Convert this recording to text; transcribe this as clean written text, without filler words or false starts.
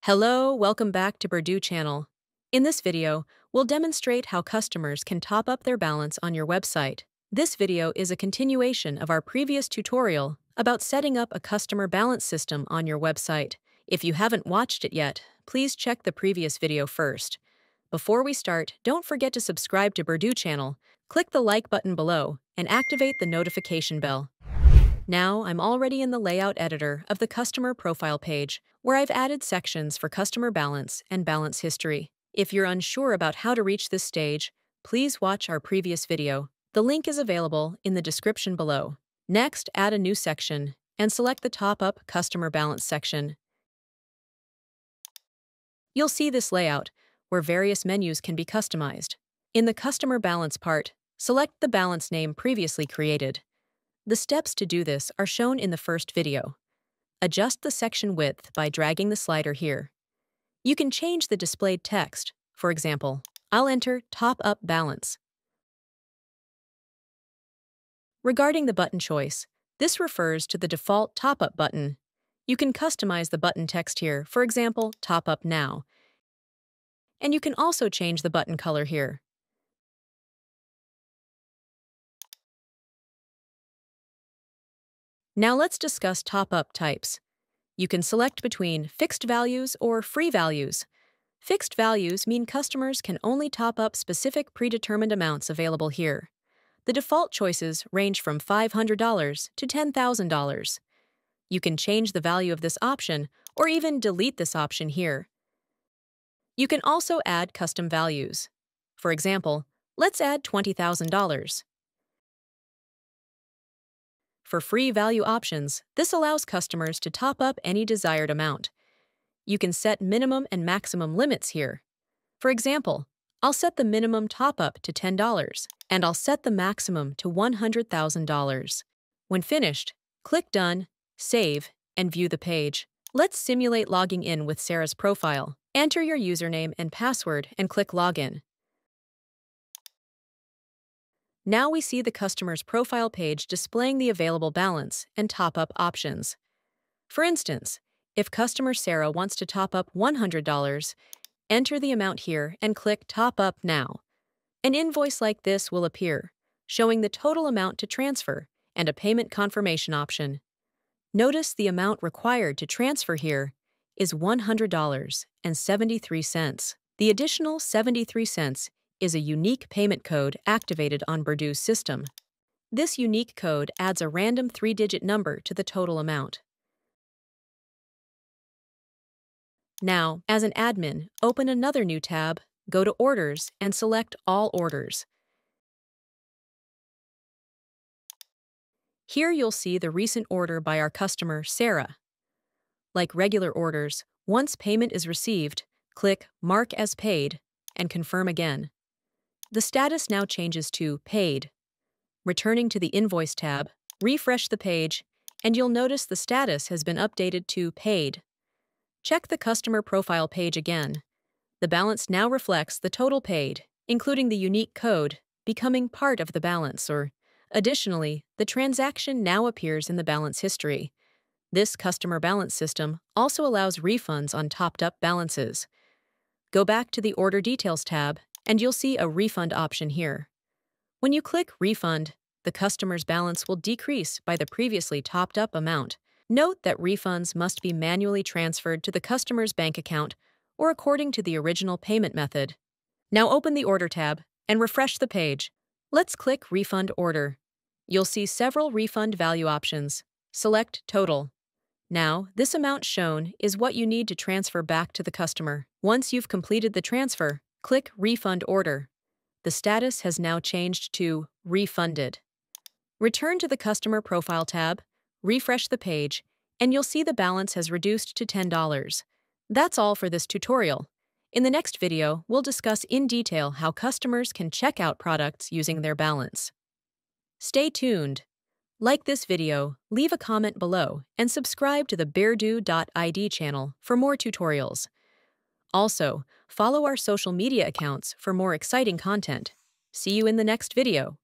Hello, welcome back to Berdu channel. In this video, we'll demonstrate how customers can top up their balance on your website. This video is a continuation of our previous tutorial about setting up a customer balance system on your website. If you haven't watched it yet, please check the previous video first. Before we start, don't forget to subscribe to Berdu channel, click the like button below, and activate the notification bell. Now, I'm already in the layout editor of the customer profile page, where I've added sections for customer balance and balance history. If you're unsure about how to reach this stage, please watch our previous video. The link is available in the description below. Next, add a new section and select the top-up customer balance section. You'll see this layout, where various menus can be customized. In the customer balance part, select the balance name previously created. The steps to do this are shown in the first video. Adjust the section width by dragging the slider here. You can change the displayed text. For example, I'll enter Top Up Balance. Regarding the button choice, this refers to the default Top Up button. You can customize the button text here, for example, Top Up Now. And you can also change the button color here. Now let's discuss top-up types. You can select between fixed values or free values. Fixed values mean customers can only top up specific predetermined amounts available here. The default choices range from $500 to $10,000. You can change the value of this option or even delete this option here. You can also add custom values. For example, let's add $20,000. For free value options, this allows customers to top up any desired amount. You can set minimum and maximum limits here. For example, I'll set the minimum top-up to $10, and I'll set the maximum to $100,000. When finished, click Done, Save, and view the page. Let's simulate logging in with Sarah's profile. Enter your username and password and click Login. Now we see the customer's profile page displaying the available balance and top-up options. For instance, if customer Sarah wants to top up $100, enter the amount here and click Top Up Now. An invoice like this will appear, showing the total amount to transfer and a payment confirmation option. Notice the amount required to transfer here is $100.73. The additional 73 cents is a unique payment code activated on Berdu's system. This unique code adds a random 3-digit number to the total amount. Now, as an admin, open another new tab, go to Orders, and select All Orders. Here you'll see the recent order by our customer, Sarah. Like regular orders, once payment is received, click Mark as Paid and confirm again. The status now changes to Paid. Returning to the Invoice tab, refresh the page, and you'll notice the status has been updated to Paid. Check the customer profile page again. The balance now reflects the total paid, including the unique code, becoming part of the balance, or additionally, the transaction now appears in the balance history. This customer balance system also allows refunds on topped-up balances. Go back to the Order Details tab, and you'll see a refund option here. When you click Refund, the customer's balance will decrease by the previously topped-up amount. Note that refunds must be manually transferred to the customer's bank account or according to the original payment method. Now open the Order tab and refresh the page. Let's click Refund Order. You'll see several refund value options. Select Total. Now, this amount shown is what you need to transfer back to the customer. Once you've completed the transfer, click Refund Order. The status has now changed to Refunded. Return to the Customer Profile tab, refresh the page, and you'll see the balance has reduced to $10. That's all for this tutorial. In the next video, we'll discuss in detail how customers can check out products using their balance. Stay tuned. Like this video, leave a comment below, and subscribe to the Berdu.id channel for more tutorials. Also, follow our social media accounts for more exciting content. See you in the next video.